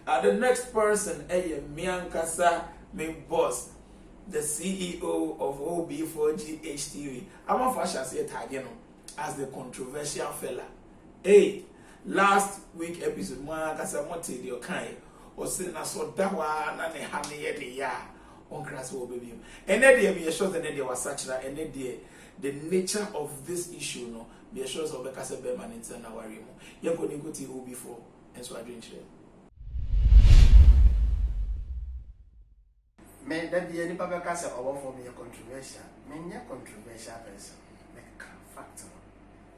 The next person, Miankasa, my boss, the CEO of OB4GHTV. I'm a fashion say tag, as the controversial fella. Hey, last week episode, Miankasa Mote the Okai, or saying I saw that one and a honey on grass will be him. And then there shows and then there was such that, and then the nature of this issue, no, be a shows of the Casa Beman in Tanawari. You're going to go to OB4 and so I drink it. May that be any public castle or for me a controversial, many a controversial person, like factor.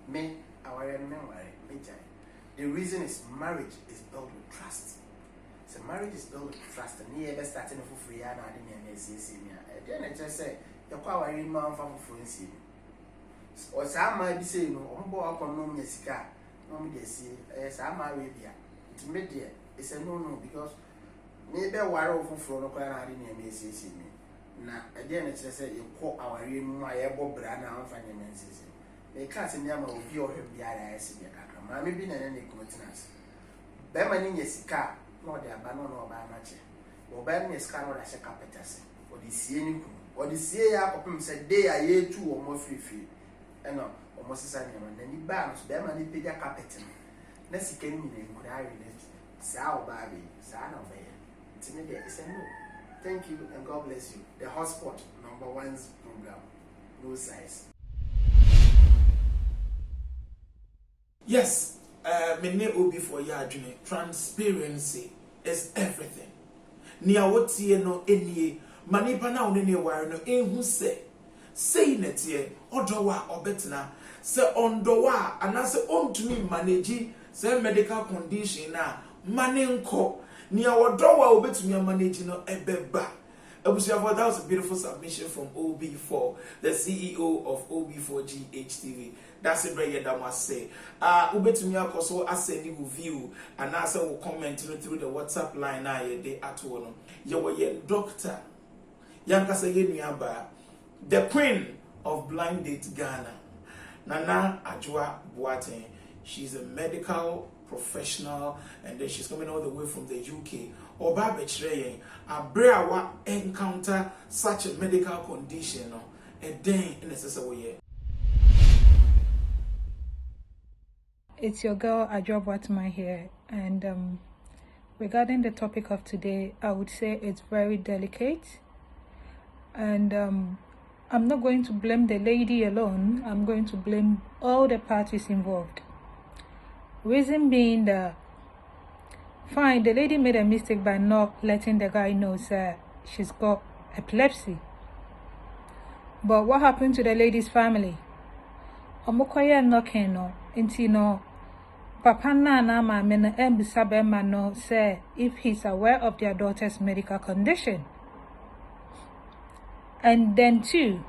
May our memory, the reason is marriage is built with trust. So marriage is built with trust, and you ever starting for free and adding an SCC. Then I just say, you're quite worried, man, for friends. Or some might be saying, no, I'm going to know Messica, no, me, see, as I'm married here. It's media, it's a no, because. Maybe a war of Florida and SCC. Now, again, it's just you call our room, my elbow brand and finances. They can't see them of your the IS. Mammy been in any continents. Beman in your car, nor the abandon or by much. Or Beman is car or as a carpenters. Or the seeing, or the sea up of him said, they are year 2 or more free. And no, almost a sign, and then he bounce, Beman paid a carpenter. Nessie came in and could I relate. Sow baby, son of a. It's a no. Thank you and God bless you. The Hotspot #1 program. No size. Yes, me ne obi for ya adwene. Transparency is everything. Nia wotie no enie manipa na one ne ware no ehu say netie odowa obetena se ondowa anase ontumi manage se medical condition na manenko Nia wadowa obetumi manage no ebeba. That was a beautiful submission from OB4, the CEO of OB4GHTV. That's a very that must say. Ubetumi akoso assendi view and answer will comment through the WhatsApp line na ye at one. Ye doctor. Yankasa Yenuaba, the queen of blind date Ghana. Nana Ajwa Boateng. She's a medical professional, and then she's coming all the way from the UK. Oba Betraying, a brawa encounter such a medical condition, and then in a way. It's your girl Ajwa Boateng here, and regarding the topic of today, I would say it's very delicate, and I'm not going to blame the lady alone. I'm going to blame all the parties involved. Reason being that, fine, the lady made a mistake by not letting the guy know that she's got epilepsy. But what happened to the lady's family? Omokoye knocking no, inti no. Papa na mama na embisa ma no say if he's aware of their daughter's medical condition. And then too,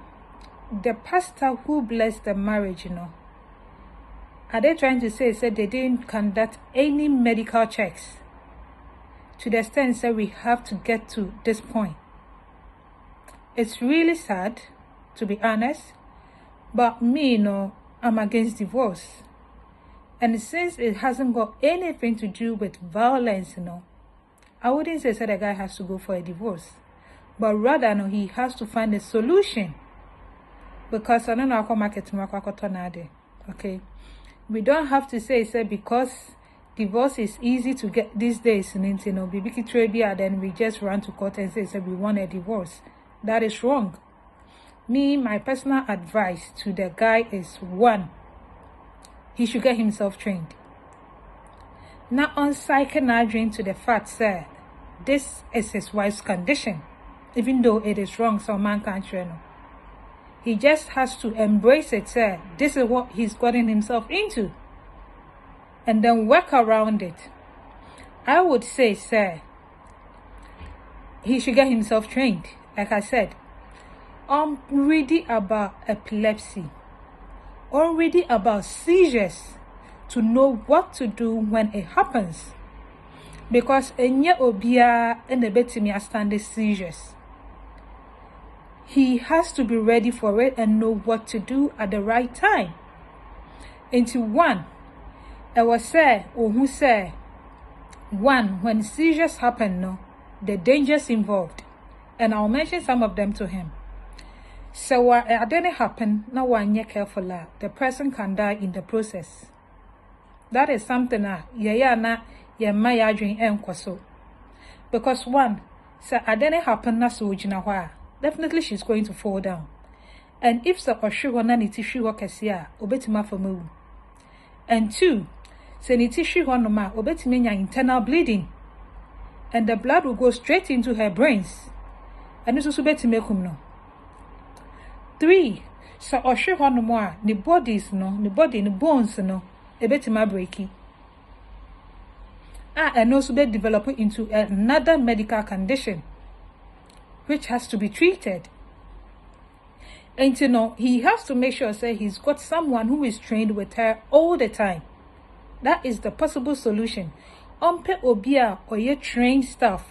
the pastor who blessed the marriage, are they trying to say they didn't conduct any medical checks? To the extent that we have to get to this point. It's really sad, to be honest. But me, I'm against divorce. And since it hasn't got anything to do with violence, I wouldn't say the guy has to go for a divorce. But rather, he has to find a solution. Because I don't know how market okay. We don't have to say because divorce is easy to get these days, then we just run to court and say we want a divorce. That is wrong. Me, my personal advice to the guy is 1, he should get himself trained. Now on psychoanalyzing to the fact that this is his wife's condition, even though it is wrong, so man can't train. He just has to embrace it, sir. This is what he's gotten himself into. And then work around it. I would say, sir, he should get himself trained. Like I said, I'm reading about epilepsy. I'm reading about seizures to know what to do when it happens. Because enye obia enebetimi stand the seizures. He has to be ready for it and know what to do at the right time. Into 1, I was say, or who say, one, when seizures happen, no, the dangers involved, and I'll mention some of them to him. So what didn't happen, now one you're careful, the person can die in the process. That is something na my dream so. Because one, so I didn't happen na so definitely she's going to fall down. And if so or sure na ni tissue or kesia, obetima for move. And two, so ni tissue no ma obetima internal bleeding. And the blood will go straight into her brains. And this also betimekum no. Three, so or sure no more, the bodies no, the body, the bones no, ebetima breaky. And also be developing into another medical condition, which has to be treated. And he has to make sure say he's got someone who is trained with her all the time. That is the possible solution. Ompe obia or ye trained staff.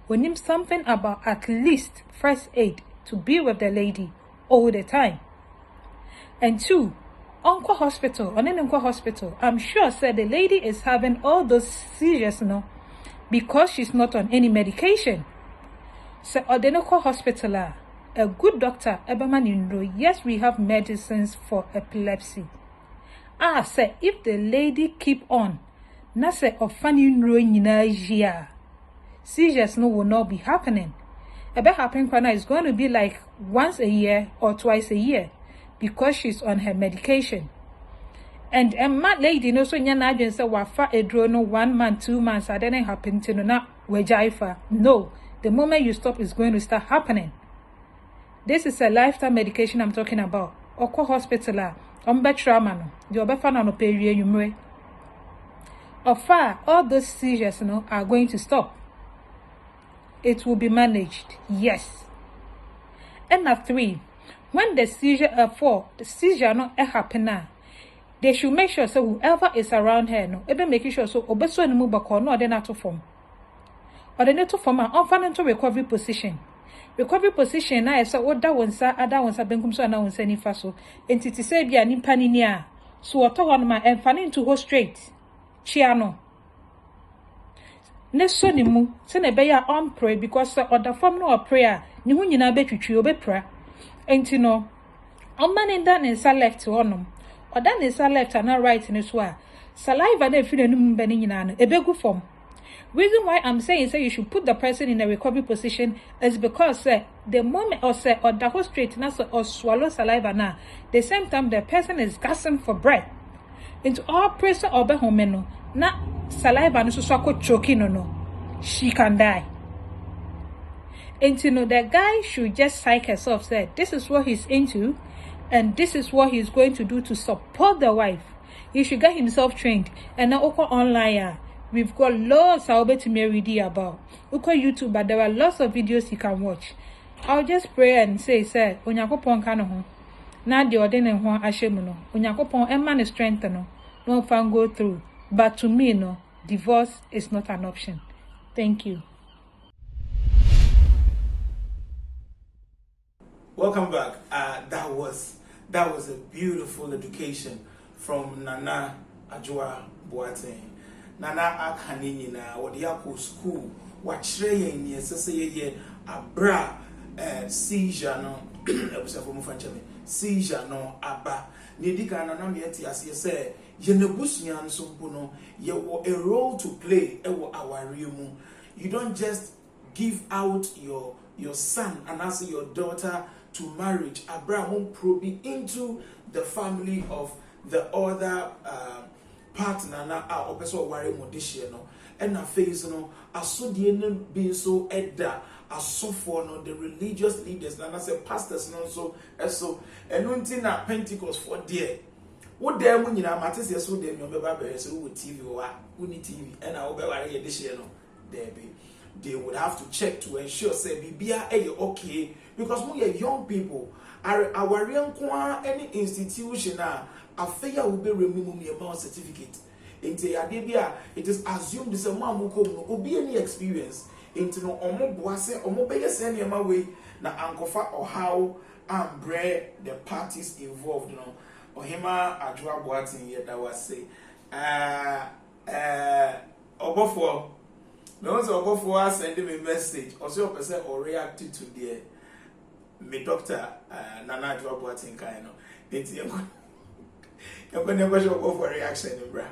We need something about at least first aid to be with the lady all the time. And two, Uncle Hospital, I'm sure said the lady is having all those seizures because she's not on any medication. So Odenoko Hospital, a good doctor, yes, we have medicines for epilepsy. Say if the lady keep on, na say seizures will not be happening. Happening is going to be like once a year or twice a year, because she's on her medication. And mad lady no so nyana say wafa edro no 1 month, 2 months, I didn't happen to no wejaifa. No, the moment you stop is going to start happening. This is a lifetime medication I'm talking about. Oko hospital trauma no, the obefa no period yumre. Ofa, all those seizures are going to stop. It will be managed, yes. And number three, when the seizure the seizure not happen now, they should make sure so whoever is around her making sure so obeso any move back or no they not to form. Or they need to form an unfinancial recovery position. Recovery position na so what that one sa other ones have been come so na one any faso. Entity say be an impaninia. So what on my and fanning to go straight. Chiano. Ne so ni mu se na be ya on pray because other form no prayer ni hu nyina betwitwi obepra. Enti no on man in that is left to onum. Or that is left and not right in so saliva na fi nanum be ni nyina no ebegu form. Reason why I'm saying you should put the person in a recovery position is because the moment or the whole straight or swallow saliva now, the same time the person is gasping for breath. Into all pressure or be home na saliva no so choking no, she can die. And the guy should just psych herself, say this is what he's into, and this is what he's going to do to support the wife. He should get himself trained, and now online. We've got lots I'll bet to read about. Uko YouTube, but there are lots of videos you can watch. I'll just pray and say, Onyakopon kano na di ordene ho ashemuno. Onyakopon emma strength no fan go through. But to me, divorce is not an option. Thank you. Welcome back. That was a beautiful education from Nana Ajua Boateng. Nana akani na wodi akọ school wa kire yen ye sese ye abra seizure no ebusafo mu fanchame seizure no aba ne dika na na me ati ase se ye nebusua nso mpo no ye wo a role to play e wo aware mu. You don't just give out your son and also your daughter to marriage. Abraham probe into the family of the other partner na opeso ware modishie no and na face no asodie no be so edda asofo no the religious leaders na say pastors no so eso enunti na Pentecost for there wo there mu nyina matese so there no be ba be so wo TV wa uni TV and na wo be ware ye dishie no there be they would have to check to ensure say bibia okay because we are young people our young any institution afeya will be removing your amount certificate. Into Adebia, it is assumed this a man who come be any experience. Into no omo boase omo be send your way na ankofa or how bread the parties involved no. Ohima Ajua Boateng yet that was say Obofo. Me want Obofo send me message. Also, person or react to the me doctor Nana Job what in kind of. It's you're going to go for reaction, bra.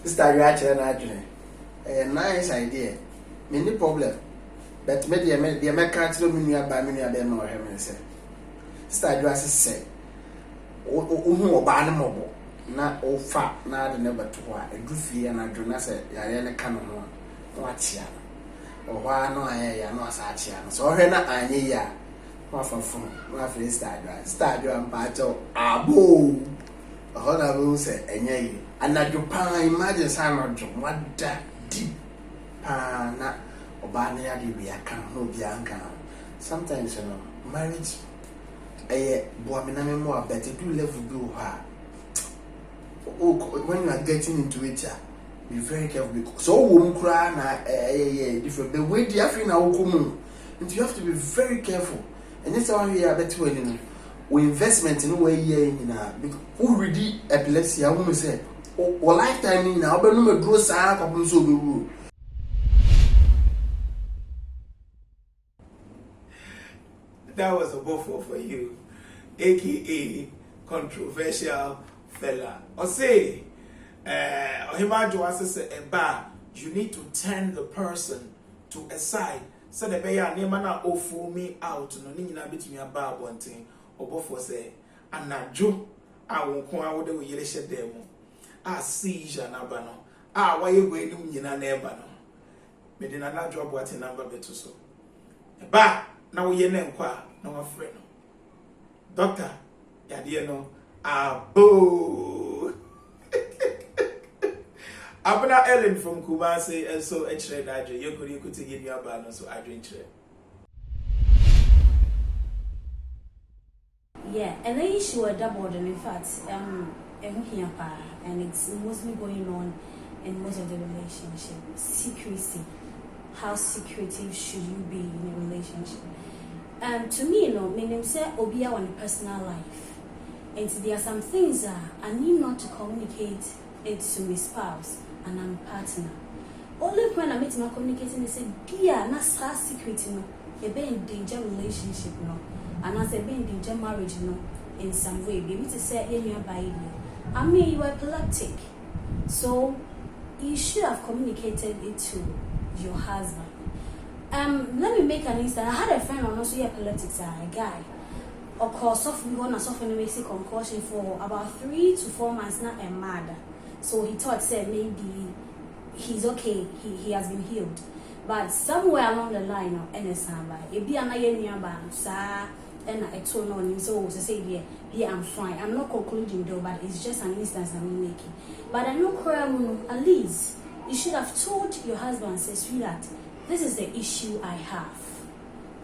Sister, you actually a nice idea. Many problem. But media can't tell me about me about more heaven. Sister, you say, oh, ban mobile. Na o fa na de never to wa edufie na dwona se yare ne ka no no achia o hwa no ya no asa achia no so hwe na anye ya wa fafo wa free star drive mpa cho abo o na bu se enye yi anadwo pa imagine san no dwo wada deep pa na oba na ya de bi aka no bi anka sometimes you know marriage bo amena me mo abete do level do ha. Oh, when you are getting into it, be very careful. So, won't cry different. The way the African now come, and you have to be very careful. And that's why we are better when investment in a way because who ready epilepsy, I won't say, or lifetime in our number grows out of so be. That was a buffalo for you, aka controversial fella. Or say, you need to turn the person to a side. So the bear name na offer me out. No need na bit me a bar one thing. Or before say, and na jo. I won't come out with the yellow demo. Ah, seizure nabano. Ah, why you going to na never no? Me did not job what in number better so. Ba now we name qua no afraid. Doctor, ya dear no. Abo. Abna Ellen from Kumasi and so extra Niger. You could give me a banner so I drink it. Yeah, and the issue are double and in fact, and it's mostly going on in most of the relationship. Secrecy. How secretive should you be in a relationship? To me, you know, meaning say obia on personal life. And there are some things I need not to communicate it to my spouse and I'm partner. Only when I meet my communicating, they say, "Dear, not so secret, you know, a be in danger relationship, you know, and as a be in danger marriage, you know, in some way. Maybe to say in your body, I mean you are epileptic, so you should have communicated it to your husband." Let me make an instance. I had a friend on also epileptic, a guy. Of course, we want to suffer a basic concussion for about 3 to 4 months, not a mother. So he thought, said maybe he's okay, he has been healed. But somewhere along the line of NSM, it be another year sir, and I told him, so to say, yeah, I'm fine. I'm not concluding though, but it's just an instance I'm making. But I know, at least you should have told your husband, say, sweetheart, this is the issue I have.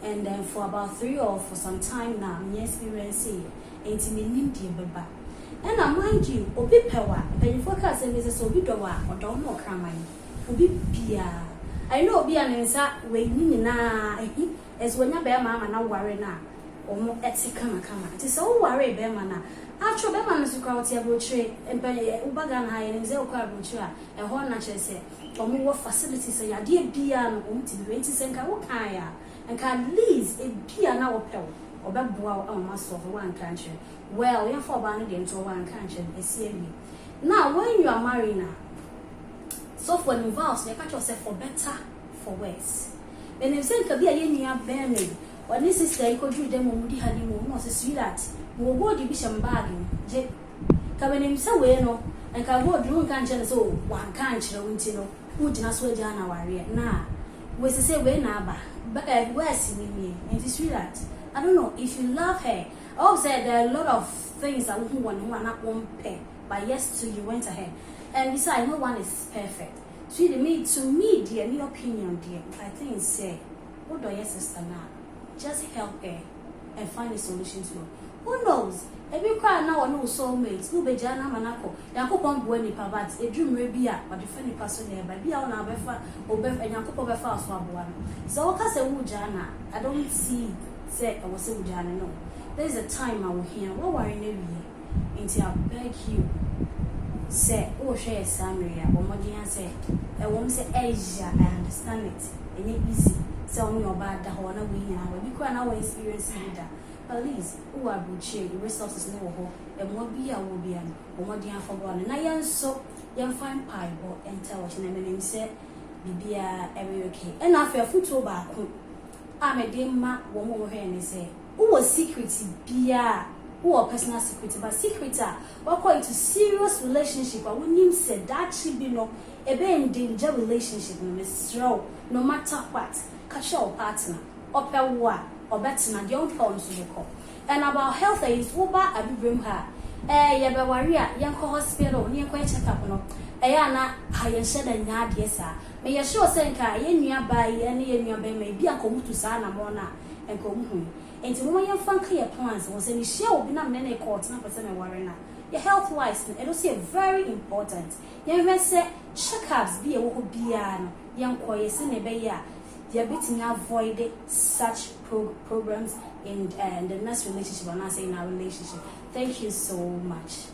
And then for about 3 or for some time now, I'm experiencing intimate baba. And I mind you, obi pewa, but if I say Mrs. Obi Dowa or don't know cramine, Obi Pia. I know be an answer when na as when your bear mamma now worry now, or more etikama kama. It is all worry bear mana. Actual bear man is to crowd your butcher and Ubagan high and Zell crab butcher, a horn natural say, or more facilities say, I dear piano, to the 20 cent kaya. And can least a piano or pill or baboa or muscle of one country. Well, you're for banning into one country, a CMB. Now, when you are married now, so for involves, you catch yourself for better, for worse. When you say, could be a year bearing, or this is the eco dream them would have him, not a sweetheart, who will be some bargain. Coming him somewhere, no, and can go drunk country, so one country, who did not swear down our area. Now, we say, when now, but where's me? And it's sweetheart. I don't know if you love her. I said there are a lot of things that who are not one pay, but yes, you went ahead. And besides, no one is perfect. So to me, dear, in your opinion, dear, I think say, what do your sister now? Just help her and find a solution to it. Who knows? If you cry now, no soulmates, no be jana manako. Yanko pon bueni pabat. A dream may be a, but the funny person there, but be on our befa or bef and yanko befa swabwan. So I say jana. I don't see say I was say jana no. There is a time I will hear what were in every year. nti I beg you say oh share summary omodian say e wom say Asia I understand it and it easy say on your bad da ho na we nyina we because na we experience it please who are buche the resources no ho e mo bi a wo bi an omodian for one na yen so yen find pie or enter what na me say bibia every okay and after football ba ko amedema wo mo hwe ni say who secrecy bia who personal security but secret what call it a serious relationship but when him said that should be no a be in danger relationship no matter what catch your partner or per war or better na the own pounds to call and about health is over a brim her ya be warrior yan hospital ni ko check up no na hayen sheda nya de sa me ya sure say nka ye nua ba ye ne ye nua ba me bia komutu sa na mo na enko mu and to woman your funky plans was any show be not many courts, not person warrior. Your health wise, and also very important. You say checkups be a would be young quiet in a bay. You're beating avoid such programs in the next relationship or not saying our relationship. Thank you so much.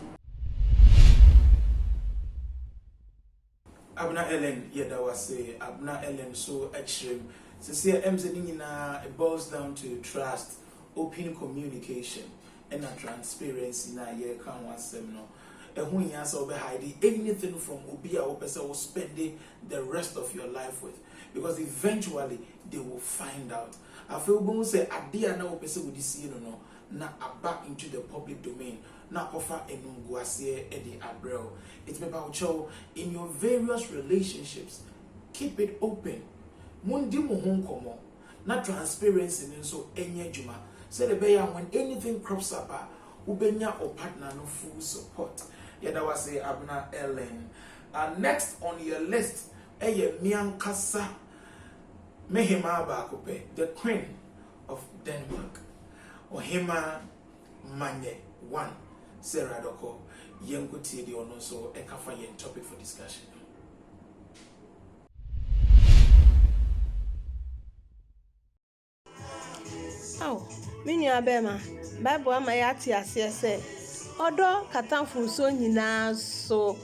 Abna Ellen, yeah, that was say Abna Ellen so extreme. So see, it boils down to trust, open communication, and a transparency. Na ye can one seminar. And when you answer hiding anything from Ubia or person will spend the rest of your life with, because eventually they will find out. I feel going to say, I dare now person with this, no, na back into the public domain. Na offer enungwase edi abrel. It's about you in your various relationships. Keep it open. Mundi mo hon komo na transparency nso enye juma say the bear when anything crops up ubenya or partner no full support. Yeah, that was say Abna Ellen. Next on your list eye miankasa mehema ba kope, the Queen of Denmark Ohima Manye 1 Sarah Doko yenkuti di ono so ekafa yen topic for discussion. Oh, minu abema Bible ama ya ti ase odo katamfo so nyina so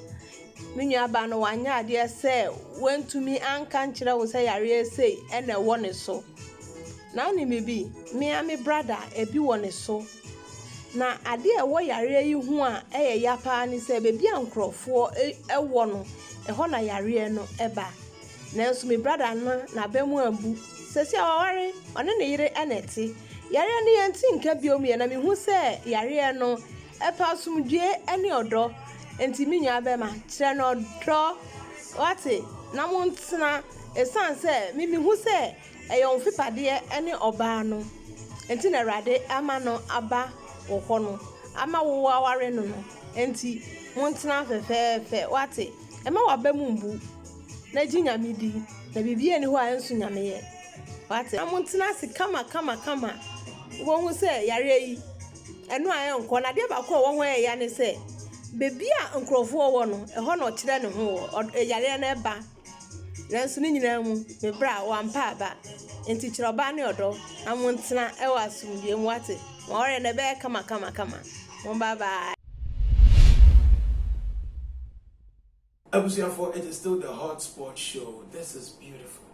minu aba no wanya ade se wentumi anka nkyere wo se yare sei ene wo ne so na oni mebi me brother ebi wo ne so na ade e wo yare yi hu a eye yapa ni se bebi ankrofo ewo no ho na yare no eba na so me brother na bemu ambu sesi aware one ne yire eneti yare ne yanti nka biom ye na me hu se yare no epa sumdue ene odo enti minyu abema kire no odo wate na montena esan se mimi hu se eyo mfipade ene oba no enti na rade ama no aba wo no ama wo aware no no enti montena fefefe wate ema wabemu mbu na jinyamidi na bibie ni ho ansu nyame ye wate amontina se kama wo hu se yare yi eno aye nko na de ba ko wo ho ya ne se bebi a nkrofo wo no ho na okire ne ho yare na eba nansu ni nyina mu me bra wa mpa aba enti kire oba ne odo amontina e wa sumdie mu wate wo ore ne be kama mo bye bye. Abusiafo, it is still the Hotspot show. This is beautiful.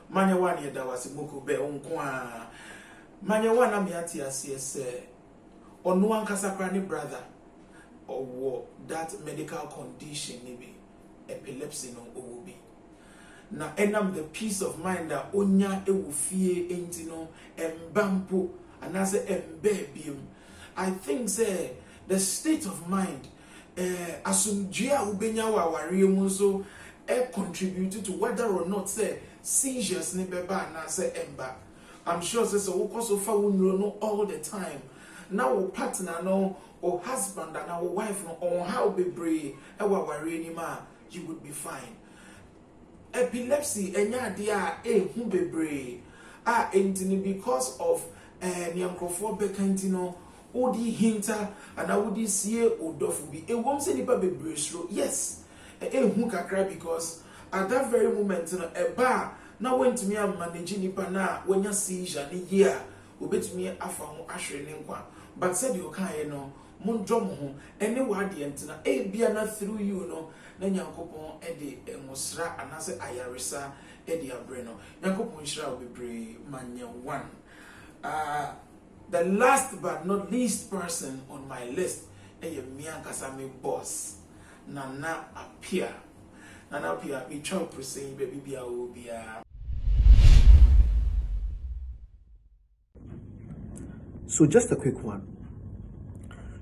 Manya one that was muku be unkwa. Manya one amiati asiyese. Onu ankasakra ni brother. Or that medical condition maybe epilepsy no obi. Na enam the peace of mind that onya ewufie enti no embampo anase embebiem. I think say the state of mind asumjia ubenya wa wari mu so contributed to whether or not say seizures ni beba na say emba. I'm sure say so so far we know all the time. Now our partner no or husband and our wife no on how be brave ewa wari ni ma you would be fine. Epilepsy enya dia hu bebre entini because of nyankrofo bekanti no odi hinta and I would see odofu bi e wom se nipa bebre sro yes hu kakra because at that very moment no eba na went me am manage nipa na wanya seizure ni year obetumi afa ho ahwere ne nkwa but said you kan no mon drum ho any word yentina e bia na through you no na nyankopon e de ngosra anase ayaresa e de abre no nyankopon hira obebre manya one. The last but not least person on my list is Miankasami boss, Nana Apia. Nana Apia, we chop to say, baby, be a. So, just a quick one.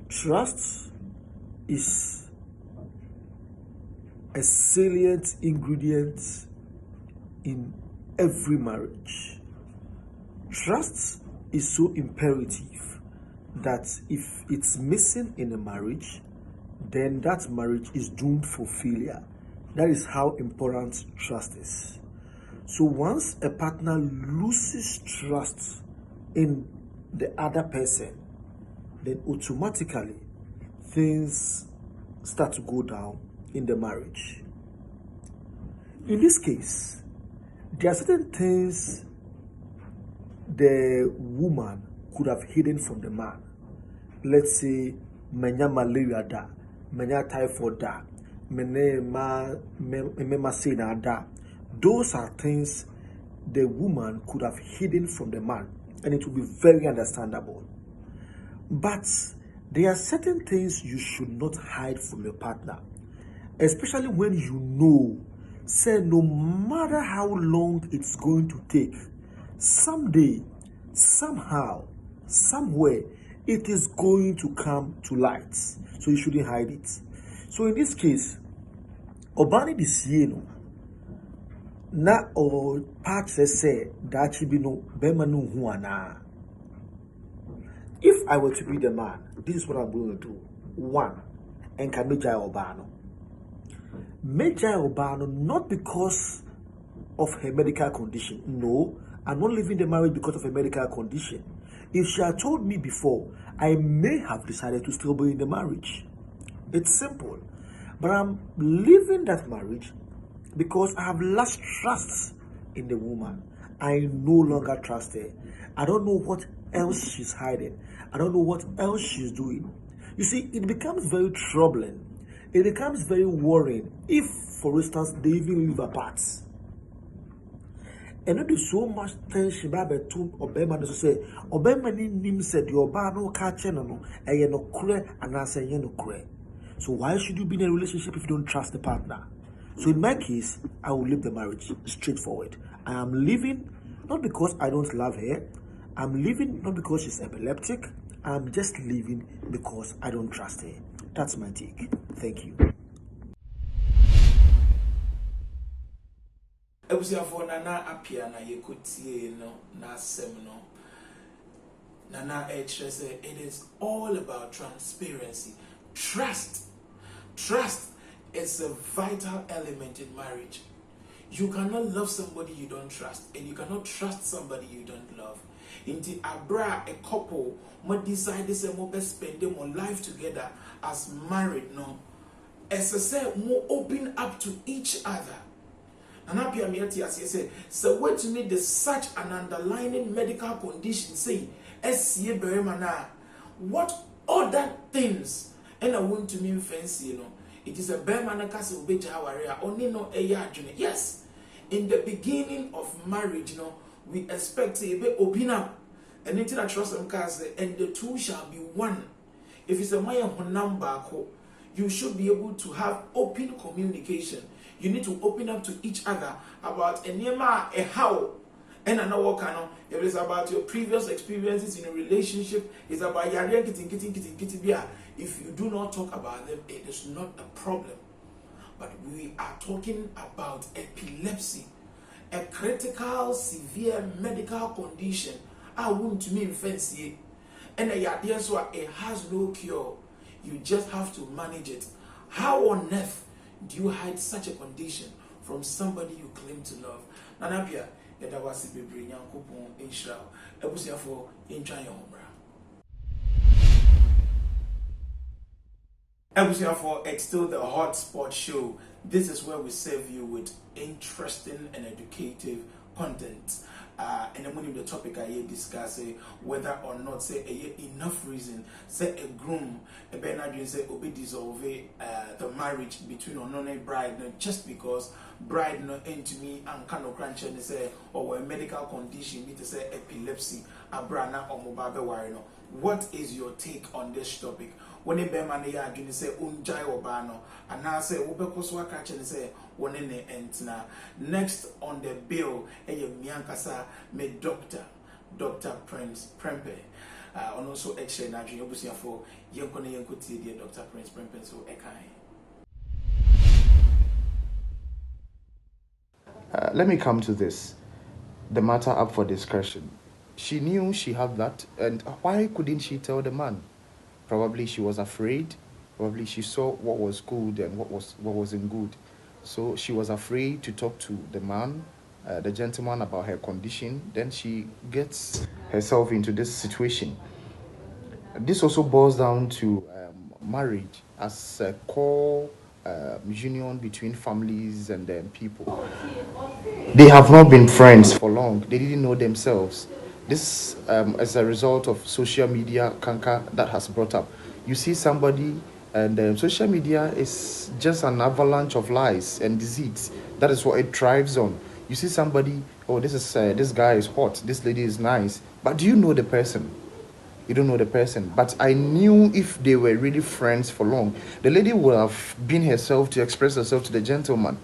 Trust is a salient ingredient in every marriage. Trust is so imperative that if it's missing in a marriage, then that marriage is doomed for failure. That is how important trust is. So once a partner loses trust in the other person, then automatically things start to go down in the marriage. In this case, there are certain things the woman could have hidden from the man. Let's say, menya malaria da, menya typhoid da, mema sena da. Those are things the woman could have hidden from the man, and it would be very understandable. But there are certain things you should not hide from your partner, especially when you know, say, no matter how long it's going to take, someday, somehow, somewhere, it is going to come to light. So you shouldn't hide it. So in this case, Obani Disieno, na or part say that she be no bemanu huana. If I were to be the man, this is what I'm going to do. One, and can Majai Obano. Majai Obano, not because of her medical condition. No, I'm not leaving the marriage because of a medical condition. If she had told me before, I may have decided to still be in the marriage. It's simple. But I'm leaving that marriage because I have lost trust in the woman. I no longer trust her. I don't know what else she's hiding. I don't know what else she's doing. You see, it becomes very troubling. It becomes very worrying if, for instance, they even live apart. And not so much tension by two Obama to say, Obama nim said your bar no catching no, and you're no cray, and I say you're no cray. So why should you be in a relationship if you don't trust the partner? So in my case, I will leave the marriage straightforward. I am leaving not because I don't love her. I'm leaving not because she's epileptic. I'm just leaving because I don't trust her. That's my take. Thank you. Ebusiafo Nana Apia na yekotie no na asem no. Nana says it is all about transparency. Trust is a vital element in marriage. You cannot love somebody you don't trust, and you cannot trust somebody you don't love. Inti abra a couple mo decide say mo best spend more life together as married no. As I say, mo open up to each other. And happy I'm here to say, so what to me there's such an underlying medical condition say SCA Beremana. What other things and I want to mean fancy, you know. It is a Beremana castle beja warrior, only no a yard. Yes, in the beginning of marriage, you know, we expect to be open up and into that trust and cast, and the two shall be one. If it's a Maya number, you should be able to have open communication. You need to open up to each other about a nema, a how, and another kind of. If it's about your previous experiences in a relationship, it's about your getting. If you do not talk about them, it is not a problem. But we are talking about epilepsy, a critical, severe medical condition. I wouldn't mean fancy, and yes, it has no cure. You just have to manage it. How on earth do you hide such a condition from somebody you claim to love? Nanapia, that was a baby, young couple in Shroud. I was here for in China. I was here for it's still the Hotspot show. This is where we serve you with interesting and educative content. and then when the topic I discuss whether or not say enough reason say a groom a benadryl say obi dissolve the marriage between a bride just because bride no into me and kind of crunch and say or a medical condition me to say epilepsy abrana or mobile worry no. What is your take on this topic? When a beman ya adwene say unjai obano and now say ubekoswa catch and say one in the entna. Next on the bill a miankasa me Dr. Prince Prempe and also exchange adwene obusia for yenkone yenkuti dear Dr. Prince Prempe so ekai. Let me come to this. The matter up for discussion. She knew she had that, and why couldn't she tell the man? Probably she was afraid. Probably she saw what was good and what wasn't good. So she was afraid to talk to the man, the gentleman, about her condition. Then she gets herself into this situation. This also boils down to marriage as a core union between families and people. They have not been friends for long. They didn't know themselves. This as a result of social media canker that has brought up. You see somebody, and social media is just an avalanche of lies and deceit. That is what it thrives on. You see somebody, oh, this guy is hot, this lady is nice, but do you know the person? You don't know the person. But I knew if they were really friends for long, the lady would have been herself to express herself to the gentleman.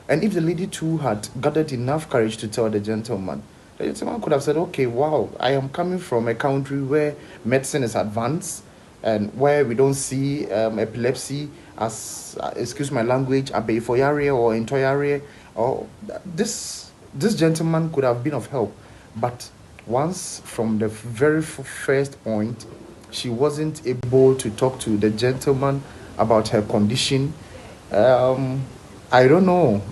And if the lady too had gathered enough courage to tell the gentleman could have said, okay, wow, I am coming from a country where medicine is advanced and where we don't see epilepsy as, excuse my language, abefoyare or intoyare. Or this gentleman could have been of help. But once from the very first point, she wasn't able to talk to the gentleman about her condition. I don't know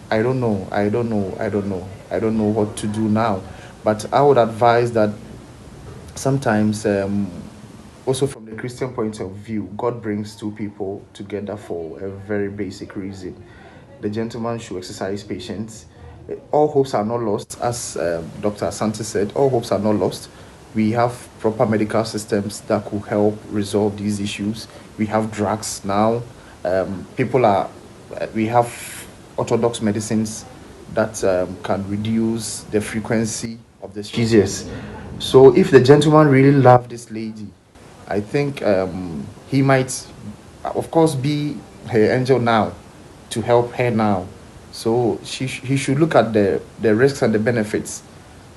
what to do now. But I would advise that sometimes, also from the Christian point of view, God brings two people together for a very basic reason. The gentleman should exercise patience. All hopes are not lost. As Dr. Asante said, all hopes are not lost. We have proper medical systems that could help resolve these issues. We have drugs now. We have orthodox medicines that can reduce the frequency of the seizures. So if the gentleman really loved this lady, I think he might, of course, be her angel now to help her now. So he should look at the risks and the benefits.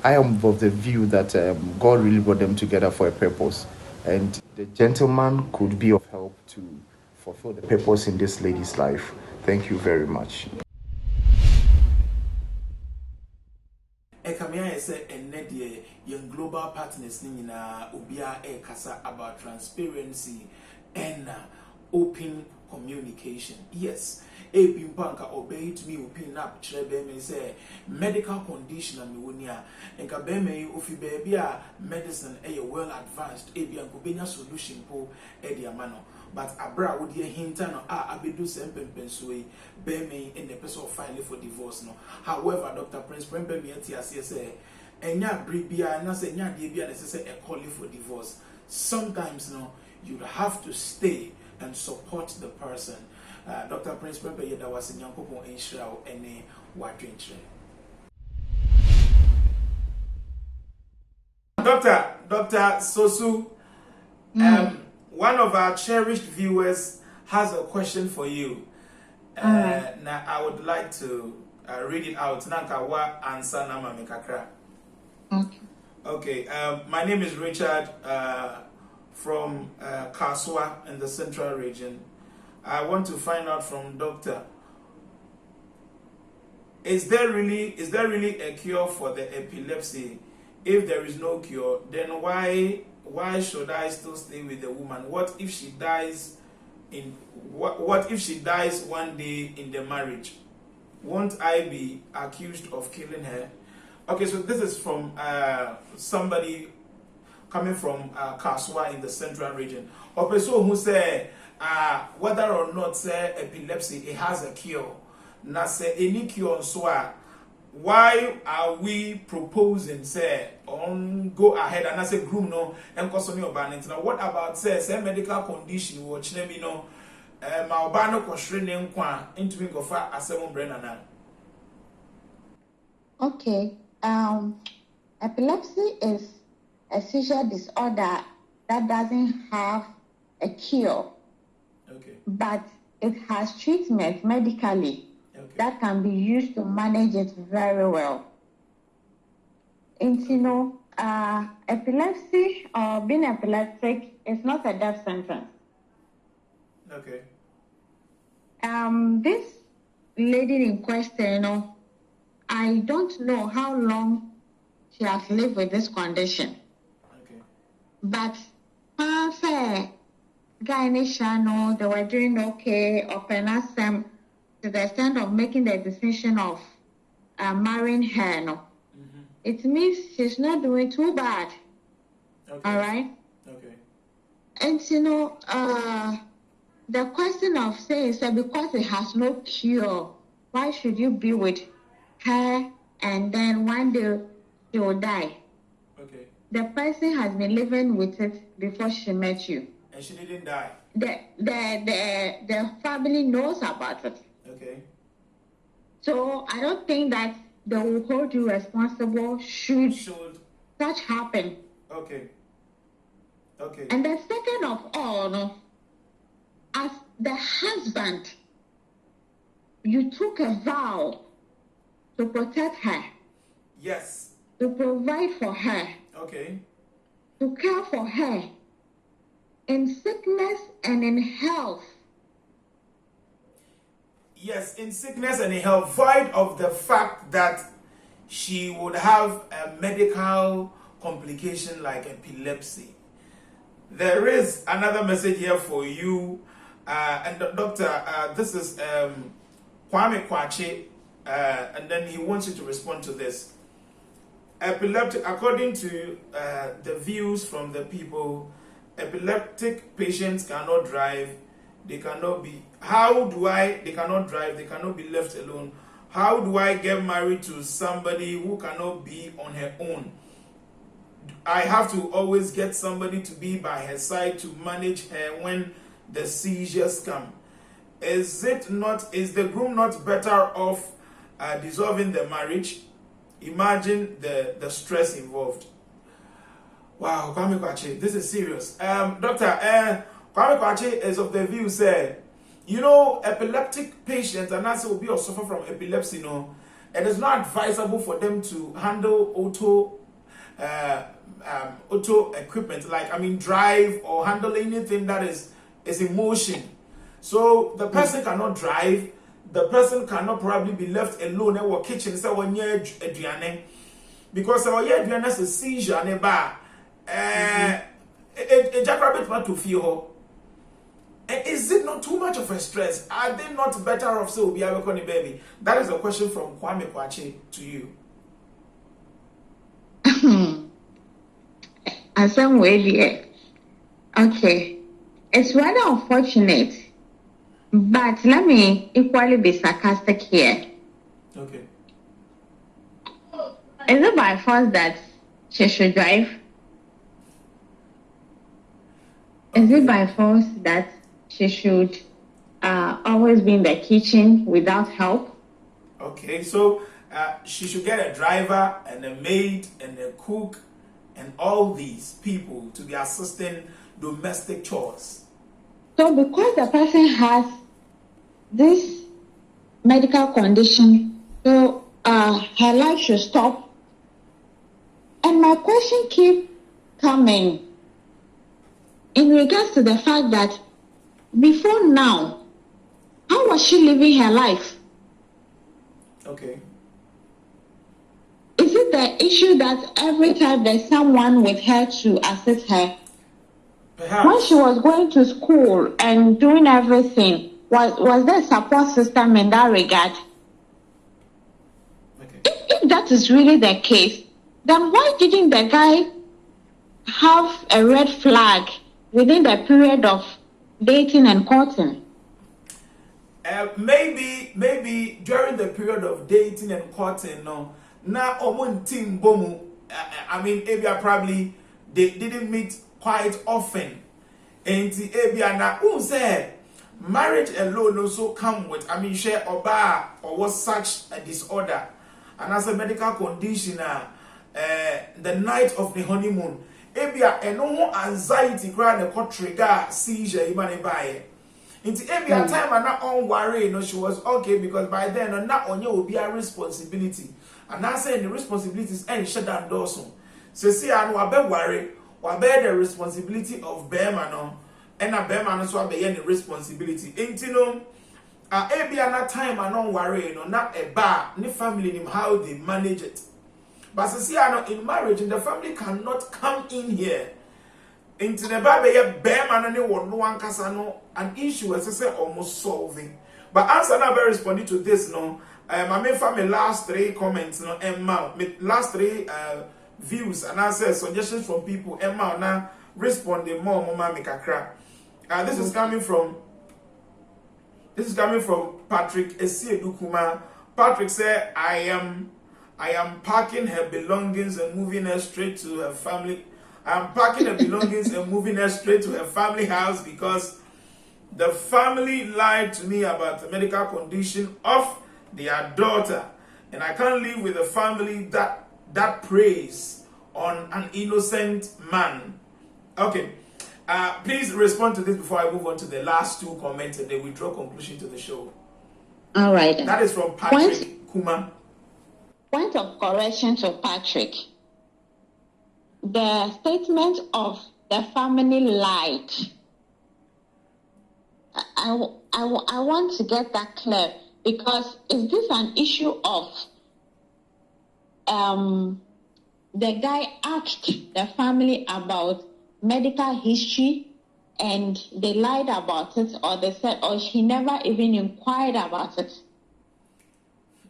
I am of the view that God really brought them together for a purpose, and the gentleman could be of help to fulfill the purpose in this lady's life. Thank you very much. Ekamia say enedie young global partners nina ubia kasa about transparency and open communication. Yes, a pimpanka obey to me open up trebe me say medical condition and mewonia and kabeme ofi baby medicine well advanced and kubenya solution po mano. But abra would ye hinta no abedu sempempensui be me in the person of filing for divorce no. However, Dr. Prince Prempe me say enya bribia na say nya de bia say a calling for divorce. Sometimes no you have to stay and support the person. Dr. Prince Prempe yeda was in Yankopon Israel ene wadwentre. Dr. Sosu, one of our cherished viewers has a question for you. Now I would like to read it out. Nakawa answer nama mikakra. Okay. My name is Richard from Kaswa in the Central Region. I want to find out from Doctor. Is there really a cure for the epilepsy? If there is no cure, then why should I still stay with the woman? What if she dies what if she dies one day in the marriage? Won't I be accused of killing her? Okay, so this is from somebody coming from Kaswa in the Central Region. A person who say whether or not say epilepsy it has a cure. Na say any cure so why are we proposing say on go ahead and I say groom no and cause on your ban now what about say medical condition watch them ma oba no kwhwere ne nkwa ntumi gofa asem bre nana. Okay. Epilepsy is a seizure disorder that doesn't have a cure. Okay. But it has treatment medically that can be used to manage it very well. And epilepsy or being epileptic is not a death sentence. Okay. This lady in question, I don't know how long she has lived with this condition. Okay. But fair guy in Shano, they were doing okay, open us them to the extent of making the decision of marrying her. No. Mm-hmm. It means she's not doing too bad. Okay. All right. Okay. And the question of saying so because it has no cure, why should you be with her and then one day she will die? Okay. The person has been living with it before she met you. And she didn't die. The family knows about it. Okay. So I don't think that they will hold you responsible should such happen. Okay. Okay. And the second of all, as the husband, you took a vow to protect her. Yes. To provide for her. Okay. To care for her in sickness and in health. Yes, in sickness and in health, void of the fact that she would have a medical complication like epilepsy. There is another message here for you, and doctor, this is Kwame Kwache, and then he wants you to respond to this. Epileptic, according to the views from the people, epileptic patients cannot drive. They cannot be. They cannot drive. They cannot be left alone. How do I get married to somebody who cannot be on her own? I have to always get somebody to be by her side to manage her when the seizures come. Is the groom not better off dissolving the marriage? Imagine the stress involved. Wow, Kwame Kwache, this is serious. Doctor, Kwame Kwache is of the view say, epileptic patients and that's will be or suffer from epilepsy. It is not advisable for them to handle auto equipment like drive or handle anything that is in motion. So the person cannot drive. The person cannot probably be left alone in our kitchen. So when you're because our year is a seizure and a bar. A jackrabbit want to feel. Is it not too much of a stress? Are they not better off so be a baby? That is a question from Kwame Kwache to you. As some way there. Okay. It's rather unfortunate, but let me equally be sarcastic here. Okay. Is it by force that she should drive? Is it by force that she should always be in the kitchen without help? Okay, so she should get a driver and a maid and a cook and all these people to be assisting domestic chores. So because the person has this medical condition, so her life should stop. And my question keeps coming in regards to the fact that before now, how was she living her life? Okay. Is it the issue that every time there's someone with her to assist her? Perhaps. When she was going to school and doing everything, was there a support system in that regard? Okay. If that is really the case, then why didn't the guy have a red flag within the period of dating and courting? maybe during the period of dating and courting, no, now omun team bomu. I mean, Abia probably they didn't meet quite often. And the Abia na who said marriage alone also come with, I mean, share or bar or was such a disorder, and as a medical condition, the night of the honeymoon, Abia and no anxiety grant a trigger seizure even by. Into every time and not on worry, she was okay because by then not on you will be a responsibility. And I say the responsibilities and shut down doors. So see, I know I worry, or bear the responsibility of Bearman, and a Bearman so I bear the responsibility. Ain't you know, every other time and on worry, not a bar, ni family him how they manage it. But see, I know in marriage, and the family cannot come in here. Into the Bible, Bearman and no one casano, an issue as I say almost solving. But as I never responded to this, no, I made for my last 3 comments, no, Emma, last 3 views, and I said suggestions from people, Emma, now responding more, Mama make a crack. This is coming from Patrick Esiedukuma. Patrick said, I am packing her belongings and moving her straight to her family. I'm packing her belongings and moving her straight to her family house because the family lied to me about the medical condition of their daughter. And I can't live with a family that preys on an innocent man. Okay. Please respond to this before I move on to the last 2 comments and then we draw conclusion to the show. All right. That is from Patrick Kuma. Point of correction to Patrick. The statement of the family lied. I want to get that clear because is this an issue of the guy asked the family about medical history and they lied about it, or they said, or he never even inquired about it?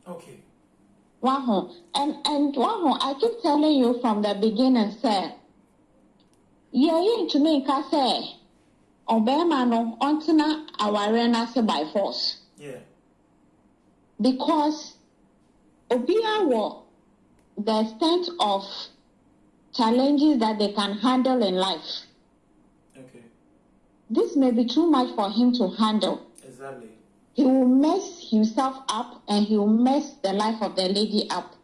Okay. Wow. And wow, I keep telling you from the beginning, sir. Yeah, to me, I say, Obama no, ontina awarena se by force. Yeah. Because Obia will the extent of challenges that they can handle in life. Okay. This may be too much for him to handle. Exactly. He will mess himself up and he will mess the life of the lady up.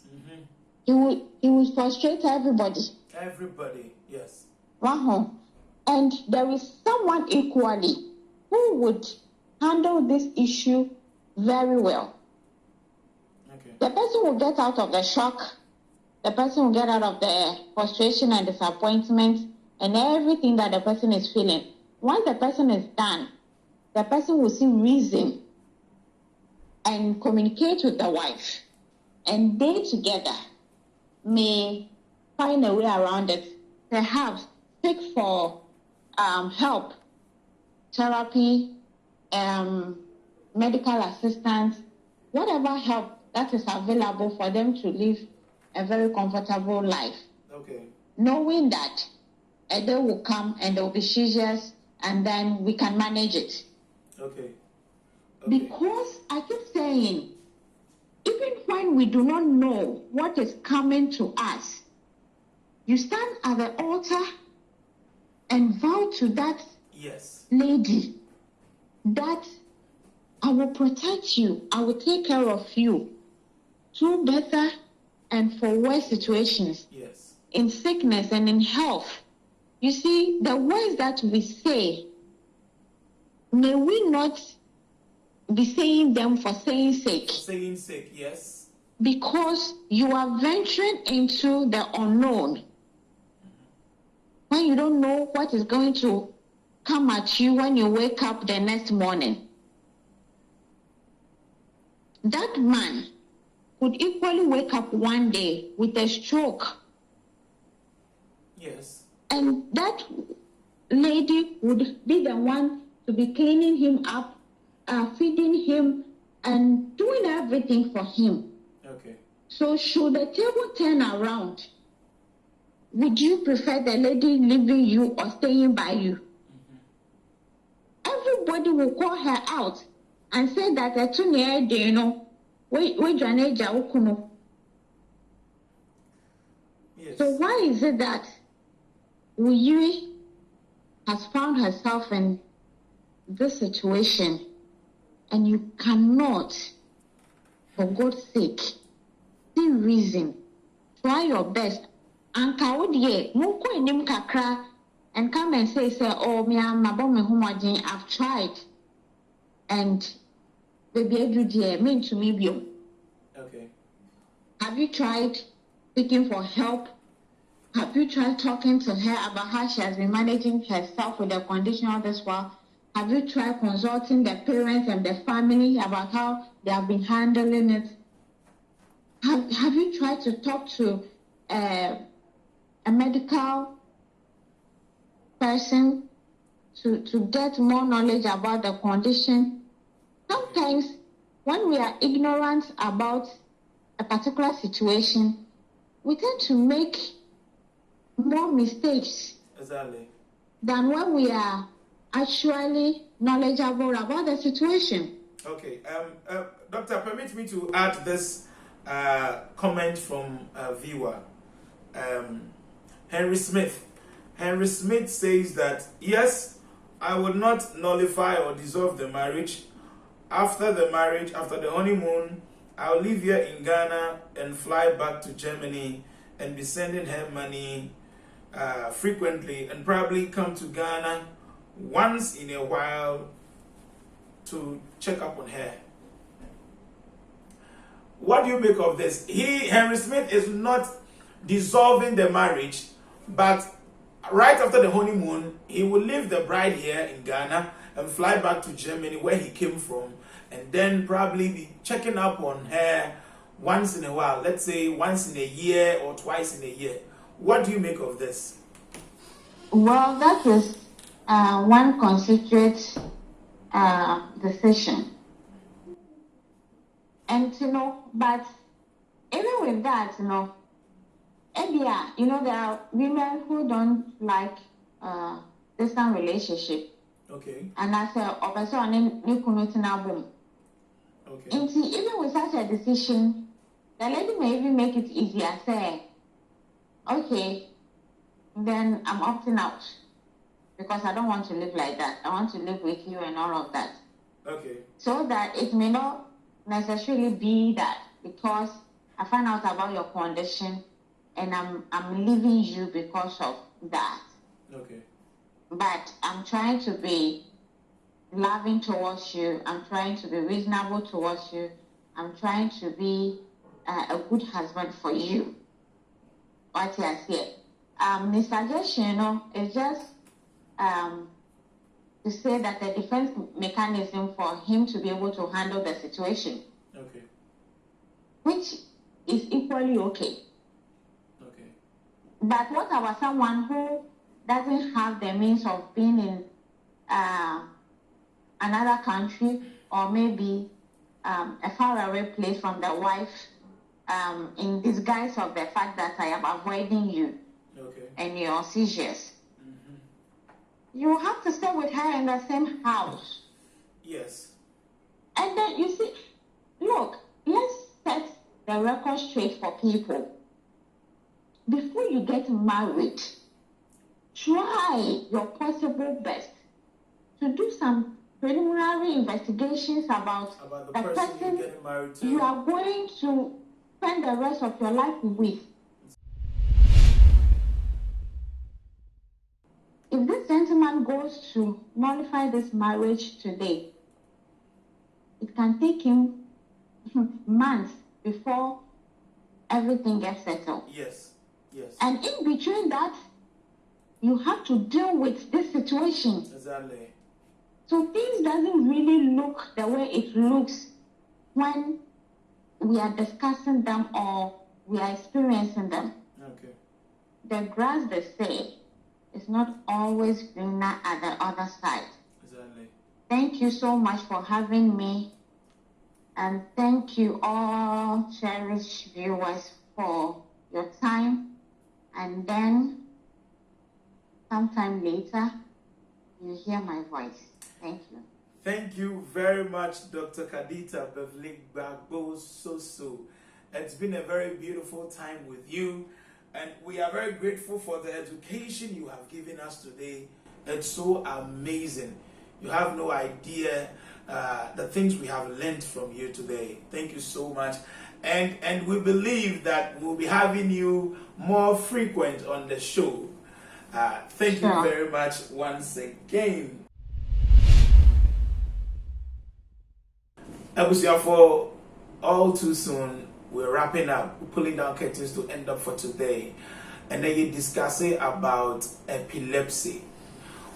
Mm-hmm. He will frustrate everybody. Everybody, yes. Wow. And there is someone equally who would handle this issue very well. Okay. The person will get out of the shock. The person will get out of the frustration and disappointment and everything that the person is feeling. Once the person is done, the person will see reason and communicate with the wife. And they together may find a way around it. Perhaps seek for help, therapy, medical assistance, whatever help that is available for them to live a very comfortable life. Okay. Knowing that a day will come and there will be seizures and then we can manage it. Okay. Because I keep saying, even when we do not know what is coming to us, you stand at the altar and vow to that lady that I will protect you, I will take care of you through better and for worse situations, in sickness and in health. You see, the words that we say, may we not be saying them for saying sake. Saying sake, yes. Because you are venturing into the unknown. When you don't know what is going to come at you when you wake up the next morning. That man could equally wake up one day with a stroke. Yes. And that lady would be the one to be cleaning him up, feeding him, and doing everything for him. Okay. So should the table turn around, would you prefer the lady leaving you or staying by you? Mm-hmm. Everybody will call her out and say that a 2 year day, you know, we ukuno. Yes. So why is it that Uyiri has found herself in this situation and you cannot, for God's sake, see reason, try your best, and kawudie, muko enim kakra, and come and say, oh, me am mabome humajin, I've tried, and baby edudia mean to me bio. Okay. Have you tried seeking for help? Have you tried talking to her about how she has been managing herself with the condition all this while? Have you tried consulting the parents and the family about how they have been handling it? Have you tried to talk to a medical person to get more knowledge about the condition? Sometimes when we are ignorant about a particular situation, we tend to make more mistakes Exactly. than when we are actually knowledgeable about the situation. Okay. Doctor, permit me to add this comment from a viewer, Henry Smith. Henry Smith says that, yes, I would not nullify or dissolve the marriage. After the marriage, after the honeymoon, I'll live here in Ghana and fly back to Germany and be sending her money frequently, and probably come to Ghana once in a while to check up on her. What do you make of this? Henry Smith, is not dissolving the marriage, but right after the honeymoon, he will leave the bride here in Ghana and fly back to Germany where he came from, and then probably be checking up on her once in a while, let's say once in a year or twice in a year. What do you make of this? Well, that is one constituent decision. And, but even with that, there are women who don't like distant relationship. Okay. And I say, Okay. and see, even with such a decision, the lady may even make it easier, say, okay, then I'm opting out because I don't want to live like that. I want to live with you and all of that. Okay. So that it may not necessarily be that because I find out about your condition and I'm leaving you because of that. Okay. But I'm trying to be loving towards you. I'm trying to be reasonable towards you. I'm trying to be a good husband for you. What I say. The suggestion, is just to say that the defense mechanism for him to be able to handle the situation. Okay. Which is equally okay. Okay. But what about someone who doesn't have the means of being in another country or maybe a faraway place from the wife in disguise of the fact that I am avoiding you and your seizures? Mm-hmm. You have to stay with her in the same house. Yes. And then you see, look, let's set the record straight for people. Before you get married, try your possible best to do some preliminary investigations about the person you're getting married to. You are going to spend the rest of your life with. If this gentleman goes to nullify this marriage today, it can take him months before everything gets settled. Yes. Yes. And in between that, you have to deal with this situation. Exactly. So things doesn't really look the way it looks when we are discussing them or we are experiencing them. Okay. The grass, they say, is not always greener at the other side. Exactly. Thank you so much for having me. And thank you all cherished viewers for your time. And then sometime later, you hear my voice. Thank you. Thank you very much, Dr. Kadita Beverly Bagbo Soso. It's been a very beautiful time with you, and we are very grateful for the education you have given us today. It's so amazing. You have no idea the things we have learned from you today. Thank you so much. And we believe that we'll be having you more frequent on the show. Thank you very much once again. For all too soon, we're wrapping up, we're pulling down curtains to end up for today. And then you're discussing about epilepsy.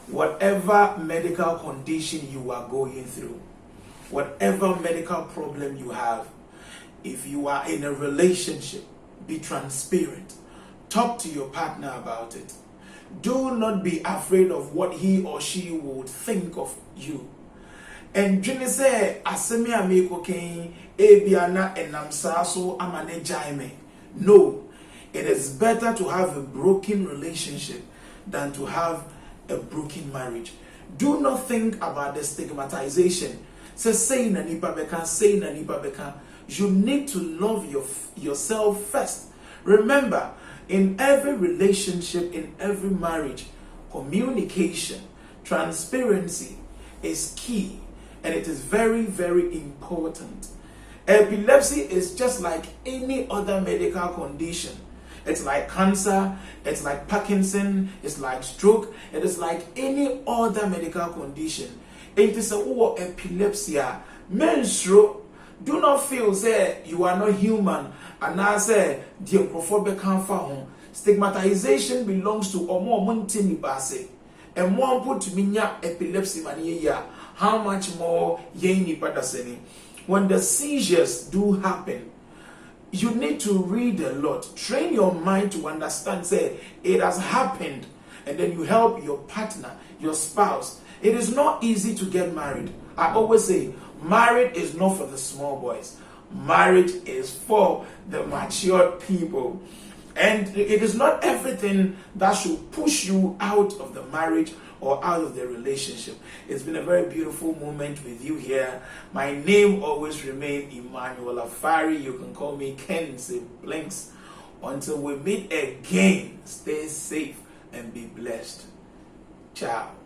Whatever medical condition you are going through, whatever medical problem you have, if you are in a relationship, be transparent. Talk to your partner about it. Do not be afraid of what he or she would think of you. And Jimmy say, Asemi ameko ken ebiana enamsaso amane jaime. No, it is better to have a broken relationship than to have a broken marriage. Do not think about the stigmatization. Say na nipa beka, say na nipa beka. You need to love yourself first. Remember, in every relationship, in every marriage, communication, transparency is key. And it is very, very important. Epilepsy is just like any other medical condition. It's like cancer, it's like Parkinson, it's like stroke, it is like any other medical condition. It is a epilepsy. Menstru, do not feel say you are not human and now say the home. Stigmatization belongs to Omo Montini Base. And one put to me epilepsy mania. How much more yeni padaseni? When the seizures do happen, you need to read a lot. Train your mind to understand, say, it has happened. And then you help your partner, your spouse. It is not easy to get married. I always say, marriage is not for the small boys. Marriage is for the mature people. And it is not everything that should push you out of the marriage or out of the relationship. It's been a very beautiful moment with you here. My name always remains Emmanuel Afari. You can call me Ken Blinks. Until we meet again, stay safe and be blessed. Ciao.